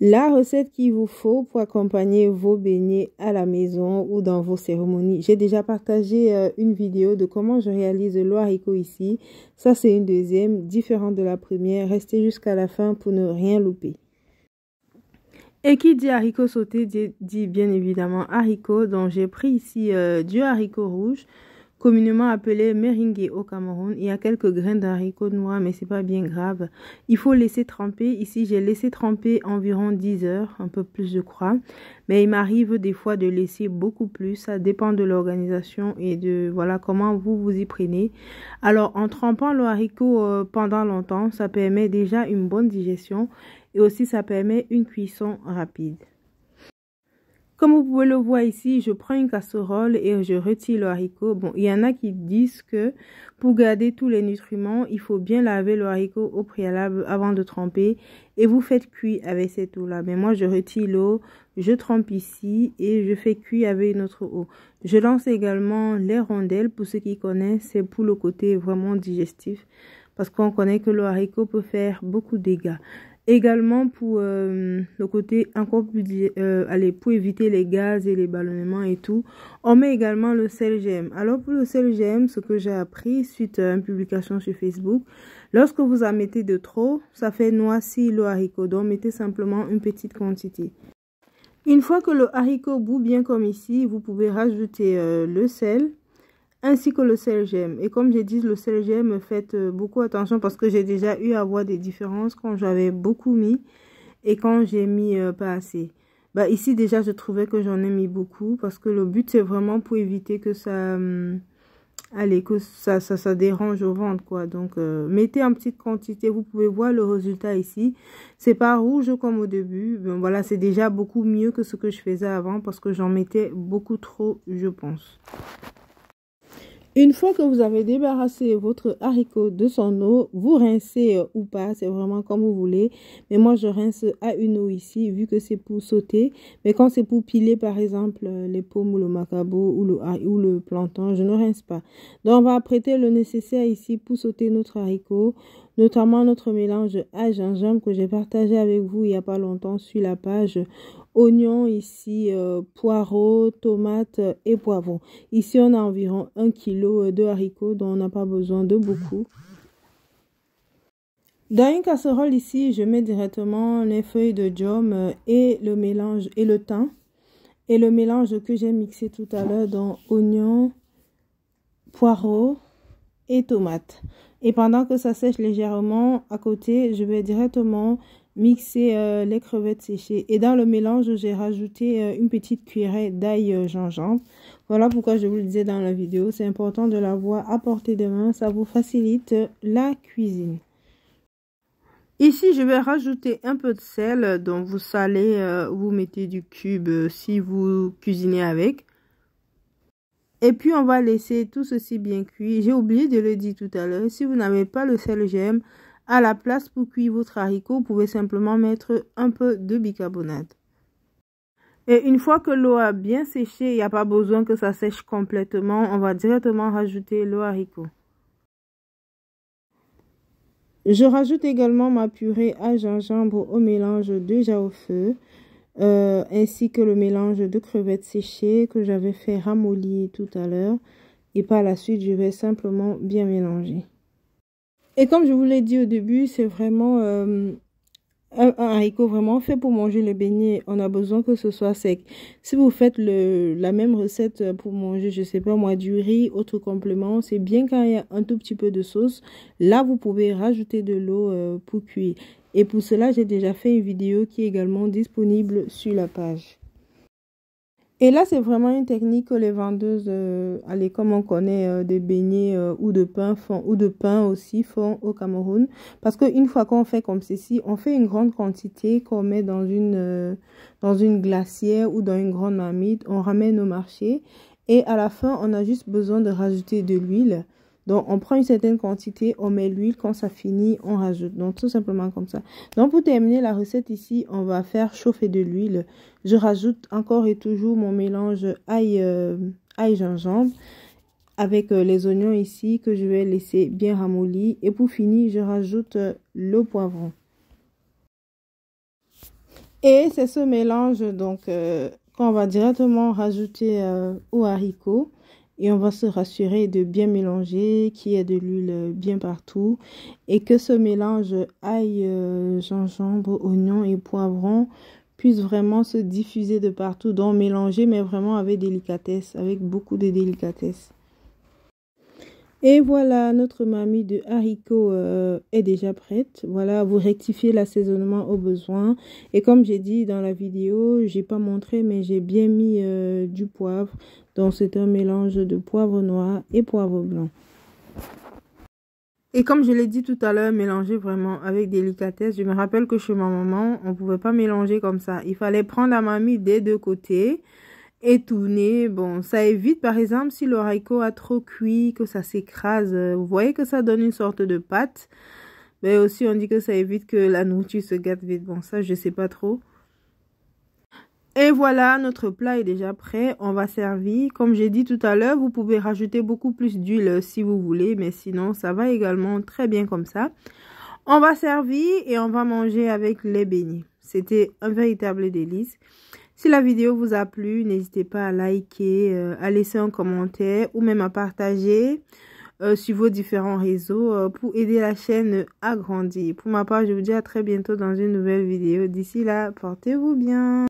La recette qu'il vous faut pour accompagner vos beignets à la maison ou dans vos cérémonies. J'ai déjà partagé une vidéo de comment je réalise le haricot ici. Ça, c'est une deuxième, différente de la première. Restez jusqu'à la fin pour ne rien louper. Et qui dit haricot sauté dit bien évidemment haricot. Donc, j'ai pris ici du haricot rouge, communément appelé meringue au Cameroun. Il y a quelques graines d'haricots noirs, mais c'est pas bien grave. Il faut laisser tremper. Ici, j'ai laissé tremper environ 10 heures, un peu plus je crois. Mais il m'arrive des fois de laisser beaucoup plus. Ça dépend de l'organisation et de voilà comment vous vous y prenez. Alors, en trempant le haricot pendant longtemps, ça permet déjà une bonne digestion et aussi ça permet une cuisson rapide. Comme vous pouvez le voir ici, je prends une casserole et je retire le haricot. Bon, il y en a qui disent que pour garder tous les nutriments, il faut bien laver le haricot au préalable avant de tremper. Et vous faites cuire avec cette eau-là. Mais moi, je retire l'eau, je trempe ici et je fais cuire avec une autre eau. Je lance également les rondelles. Pour ceux qui connaissent, c'est pour le côté vraiment digestif. Parce qu'on connaît que le haricot peut faire beaucoup de dégâts. Également pour le côté encore plus pour éviter les gaz et les ballonnements et tout, on met également le sel GM. Alors pour le sel GM, ce que j'ai appris suite à une publication sur Facebook, lorsque vous en mettez de trop, ça fait noircir le haricot. Donc mettez simplement une petite quantité. Une fois que le haricot bout bien comme ici, vous pouvez rajouter le sel ainsi que le sel GM. Et comme j'ai dit, le sel GM, faites beaucoup attention parce que j'ai déjà eu à voir des différences quand j'avais beaucoup mis et quand j'ai mis pas assez. Bah, ici, déjà, je trouvais que j'en ai mis beaucoup parce que le but, c'est vraiment pour éviter que ça... que ça dérange au ventre, quoi. Donc, mettez en petite quantité. Vous pouvez voir le résultat ici. C'est pas rouge comme au début. Ben, voilà, c'est déjà beaucoup mieux que ce que je faisais avant parce que j'en mettais beaucoup trop, je pense. Une fois que vous avez débarrassé votre haricot de son eau, vous rincez ou pas, c'est vraiment comme vous voulez. Mais moi, je rince à une eau ici, vu que c'est pour sauter. Mais quand c'est pour piler, par exemple, les pommes ou le macabo ou le plantain, je ne rince pas. Donc, on va apprêter le nécessaire ici pour sauter notre haricot, notamment notre mélange à gingembre que j'ai partagé avec vous il n'y a pas longtemps sur la page. Oignons ici, poireaux, tomates et poivrons. Ici, on a environ 1 kg de haricots, dont on n'a pas besoin de beaucoup. Dans une casserole ici, je mets directement les feuilles de djom et le mélange et le thym. Et le mélange que j'ai mixé tout à l'heure, dans oignons, poireaux et tomates. Et pendant que ça sèche légèrement à côté, je vais directement mixer les crevettes séchées. Et dans le mélange, j'ai rajouté une petite cuillerée d'ail gingembre. Voilà pourquoi je vous le disais dans la vidéo. C'est important de l'avoir à portée de main. Ça vous facilite la cuisine. Ici, je vais rajouter un peu de sel. Donc, vous salez, vous mettez du cube si vous cuisinez avec. Et puis, on va laisser tout ceci bien cuit. J'ai oublié de le dire tout à l'heure. Si vous n'avez pas le sel GM, à la place pour cuire votre haricot, vous pouvez simplement mettre un peu de bicarbonate. Et une fois que l'eau a bien séché, il n'y a pas besoin que ça sèche complètement. On va directement rajouter le haricot. Je rajoute également ma purée à gingembre au mélange déjà au feu. Ainsi que le mélange de crevettes séchées que j'avais fait ramollir tout à l'heure. Et par la suite, je vais simplement bien mélanger. Et comme je vous l'ai dit au début, c'est vraiment un haricot vraiment fait pour manger le beignet. On a besoin que ce soit sec. Si vous faites la même recette pour manger, je sais pas moi, du riz, autre complément, c'est bien quand il y a un tout petit peu de sauce. Là, vous pouvez rajouter de l'eau pour cuire. Et pour cela, j'ai déjà fait une vidéo qui est également disponible sur la page. Et là, c'est vraiment une technique que les vendeuses, comme on connaît des beignets ou de pain font, ou de pain aussi font au Cameroun. Parce qu'une fois qu'on fait comme ceci, on fait une grande quantité qu'on met dans une glacière ou dans une grande marmite. On ramène au marché et à la fin, on a juste besoin de rajouter de l'huile. Donc, on prend une certaine quantité, on met l'huile, quand ça finit, on rajoute. Donc, tout simplement comme ça. Donc, pour terminer la recette ici, on va faire chauffer de l'huile. Je rajoute encore et toujours mon mélange ail-gingembre avec les oignons ici que je vais laisser bien ramollir. Et pour finir, je rajoute le poivron. Et c'est ce mélange donc qu'on va directement rajouter aux haricots. Et on va se rassurer de bien mélanger, qu'il y ait de l'huile bien partout. Et que ce mélange ail, gingembre, oignon et poivron puisse vraiment se diffuser de partout. Donc mélanger, mais vraiment avec délicatesse, avec beaucoup de délicatesse. Et voilà, notre marmite de haricots est déjà prête. Voilà, vous rectifiez l'assaisonnement au besoin. Et comme j'ai dit dans la vidéo, j'ai pas montré, mais j'ai bien mis du poivre. Donc c'est un mélange de poivre noir et poivre blanc. Et comme je l'ai dit tout à l'heure, mélanger vraiment avec délicatesse. Je me rappelle que chez ma maman, on ne pouvait pas mélanger comme ça. Il fallait prendre la marmite des deux côtés et tourner. Bon, ça évite, par exemple, si le haricot a trop cuit, que ça s'écrase. Vous voyez que ça donne une sorte de pâte. Mais aussi, on dit que ça évite que la nourriture se gâte vite. Bon, ça, je ne sais pas trop. Et voilà, notre plat est déjà prêt. On va servir. Comme j'ai dit tout à l'heure, vous pouvez rajouter beaucoup plus d'huile si vous voulez. Mais sinon, ça va également très bien comme ça. On va servir et on va manger avec les beignets. C'était un véritable délice. Si la vidéo vous a plu, n'hésitez pas à liker, à laisser un commentaire ou même à partager sur vos différents réseaux pour aider la chaîne à grandir. Pour ma part, je vous dis à très bientôt dans une nouvelle vidéo. D'ici là, portez-vous bien.